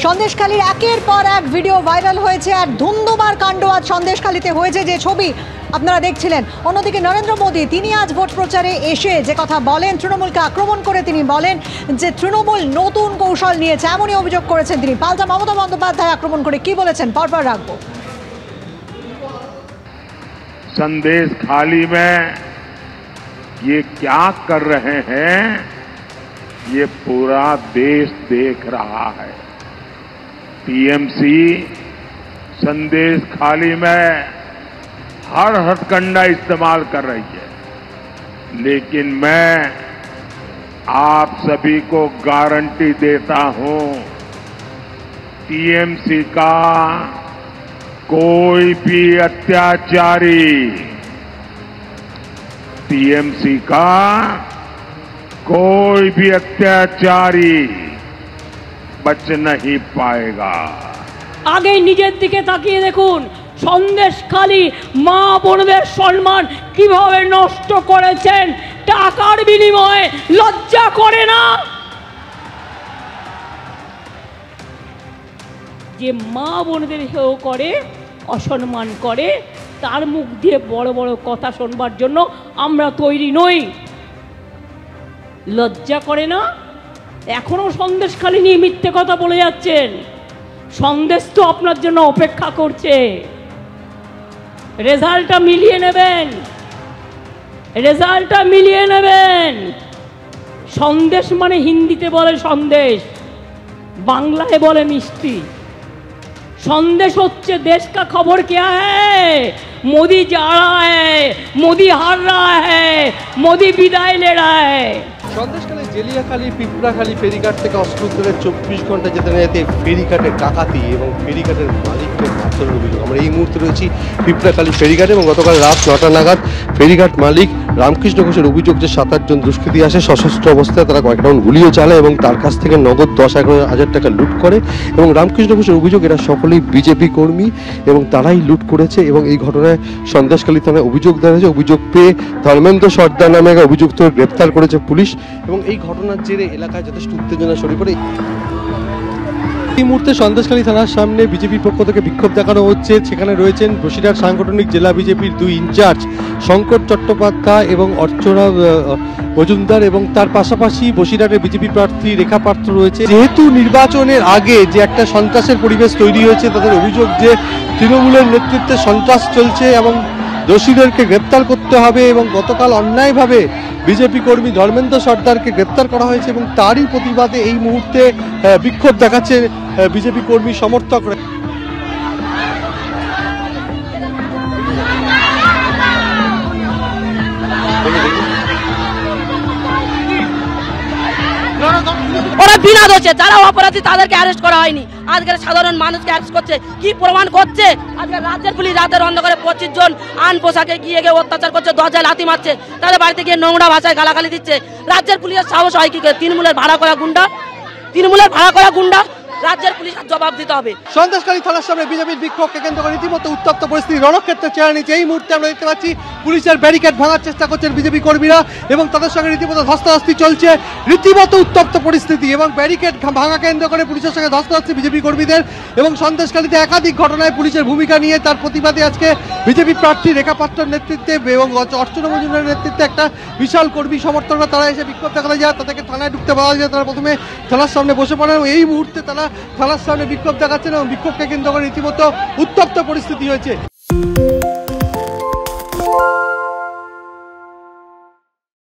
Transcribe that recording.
সন্দেশখালীর একের পর এক ভিডিও ভাইরাল হয়েছে আর ধুন্ধুমার কাণ্ড আজ সন্দেশখালীতে হয়েছে, যে ছবি আপনারা দেখছিলেন। অন্যদিকে নরেন্দ্র মোদী তিনি আজ ভোট প্রচারে এসে যে কথা বলেন, তৃণমূলকে আক্রমণ করে তিনি বলেন যে তৃণমূল নতুন কৌশল নিয়েছে, এমনই অভিযোগ করেছেন তিনি। পাল্টা মমতা বন্দ্যোপাধ্যায় আক্রমণ করে কি বলেছেন পরপর রাখবো। संदेशखाली में ये क्या कर रहे हैं ये पूरा देश देख रहा है। टीएमसी संदेशखाली में हर हथकंडा इस्तेमाल कर रही है, लेकिन मैं आप सभी को गारंटी देता हूं टीएमसी का कोई भी अत्याचारी टीएमसी का कोई भी अत्याचारी बच नहीं पाएगा। आगे निजेर दिके ताकिए देखुन সন্দেশখালী মা বোনদের সম্মান কিভাবে নষ্ট করেছেন টাকার বিনিময়ে। লজ্জা করে না যে মা বোনদের হেয় করে, অসম্মান করে, তার মুখ দিয়ে বড় বড় কথা শুনবার জন্য আমরা তৈরি নই। লজ্জা করে না? এখনো সন্দেশখালী নিয়ে মিথ্যে কথা বলে যাচ্ছেন। সন্দেশ তো আপনার জন্য অপেক্ষা করছে। রেজাল্টটা মিলিয়ে নেবেন, রেজাল্টটা মিলিয়ে নেবেন। সন্দেশ মানে হিন্দিতে বলে সন্দেশ, বাংলায় বলে মিষ্টি। संदेश होच्छे देश का खबर क्या है, मोदी जा रहा है, मोदी हार रहा है, मोदी विदाई ले रहा है। সন্দেশখালী জেলিয়াখালী পিঁপড়াখালী ফেরিঘাট থেকে অস্ত্র উত্তরে 24 ঘন্টা যেতে না যেতে ফেরিঘাটের ডাকাতি এবং ফেরিঘাটের মালিককে গ্রেপ্তারের অভিযোগ। আমরা এই মুহূর্তে রয়েছি পিঁপড়াখালী ফেরিঘাটে এবং গতকাল রাত 9টা নাগাদ ফেরিঘাট মালিক রামকৃষ্ণ ঘোষের অভিযোগ যে 7-8 জন দুষ্কৃতী আসে সশস্ত্র অবস্থায়, তারা কয়েক রাউন্ড গুলিও চালায় এবং তার কাছ থেকে নগদ 10-11 হাজার টাকা লুট করে। এবং রামকৃষ্ণ ঘোষের অভিযোগ এরা সকলেই বিজেপি কর্মী এবং তারাই লুট করেছে। এবং এই ঘটনায় সন্দেশখালী থানায় অভিযোগ দেওয়া হয়েছে। অভিযোগ পেয়ে ধর্মেন্দ্র সর্দার নামে এক অভিযুক্ত গ্রেপ্তার করেছে পুলিশ এবং এই ঘটনার জেরে এলাকায় যথেষ্ট উত্তেজনা ছড়িয়ে পড়ে। এই মুহূর্তে সন্দেশখালী থানার সামনে বিজেপির পক্ষ থেকে বিক্ষোভ দেখানো হচ্ছে। সেখানে রয়েছেন বসিরহাট সাংগঠনিক জেলা বিজেপির 2 ইনচার্জ শঙ্কর চট্টোপাধ্যায় এবং অর্চনা মজুমদার এবং তার পাশাপাশি বসিরহাটের বিজেপি প্রার্থী রেখা পাত্র রয়েছে। যেহেতু নির্বাচনের আগে যে একটা সন্ত্রাসের পরিবেশ তৈরি হয়েছে, তাদের অভিযোগ যে তৃণমূলের নেতৃত্বে সন্ত্রাস চলছে এবং দোষীদেরকে গ্রেপ্তার করতে হবে। এবং গতকাল অন্যায়ভাবে বিজেপি কর্মী ধর্মেন্দ্র সর্দারকে গ্রেপ্তার করা হয়েছে এবং তারই প্রতিবাদে এই মুহূর্তে বিক্ষোভ দেখাচ্ছে বিজেপি কর্মী সমর্থকরা। ওরা বিনা দোষে যারা অপরাধী তাদেরকে অ্যারেস্ট করা হয়নি। আজকের সাধারণ মানুষকে অ্যারেস্ট করছে, কি প্রমাণ করছে? আজকে রাজ্যের পুলিশ রাতের অন্ধকারে 25 জন আন পোশাকে গিয়ে অত্যাচার করছে, দরজায় লাথি মারছে, তাদের বাড়িতে গিয়ে নোংরা ভাষায় গালাগালি দিচ্ছে। রাজ্যের পুলিশের সাহস হয় কি করে? তৃণমূলের ভাড়া করা গুন্ডা রাজ্যের পুলিশ জবাব দিতে হবে। সন্দেশখালী থানার সামনে বিজেপির বিক্ষোভকে কেন্দ্র করে রীতিমতো উত্তপ্ত পরিস্থিতি রণক্ষেত্রে চেহারা নিচ্ছে। এই মুহূর্তে আমরা দেখতে পাচ্ছি পুলিশের ব্যারিকেড ভাঙার চেষ্টা করছেন বিজেপি কর্মীরা এবং তাদের সঙ্গে রীতিমতো ধস্তাধস্তি চলছে। রীতিমতো উত্তপ্ত পরিস্থিতি এবং ব্যারিকেড ভাঙা কেন্দ্র করে পুলিশের সঙ্গে ধস্তাধস্তি বিজেপি কর্মীদের। এবং সন্দেশখালীতে একাধিক ঘটনায় পুলিশের ভূমিকা নিয়ে তার প্রতিবাদে আজকে বিজেপি প্রার্থী রেখা পাত্রের নেতৃত্বে এবং অর্চনা মজুমদারের নেতৃত্বে একটা বিশাল কর্মী সমর্থকরা তারা এসে বিক্ষোভ দেখাতে যায়। তাদেরকে থানায় ঢুকতে বলা যায়, তারা প্রথমে থানার সামনে বসে পড়েন। এই মুহূর্তে তারা থানার সামনে বিক্ষোভ দেখাচ্ছেন এবং বিক্ষোভকে কেন্দ্র করে রীতিমতো উত্তপ্ত পরিস্থিতি হয়েছে।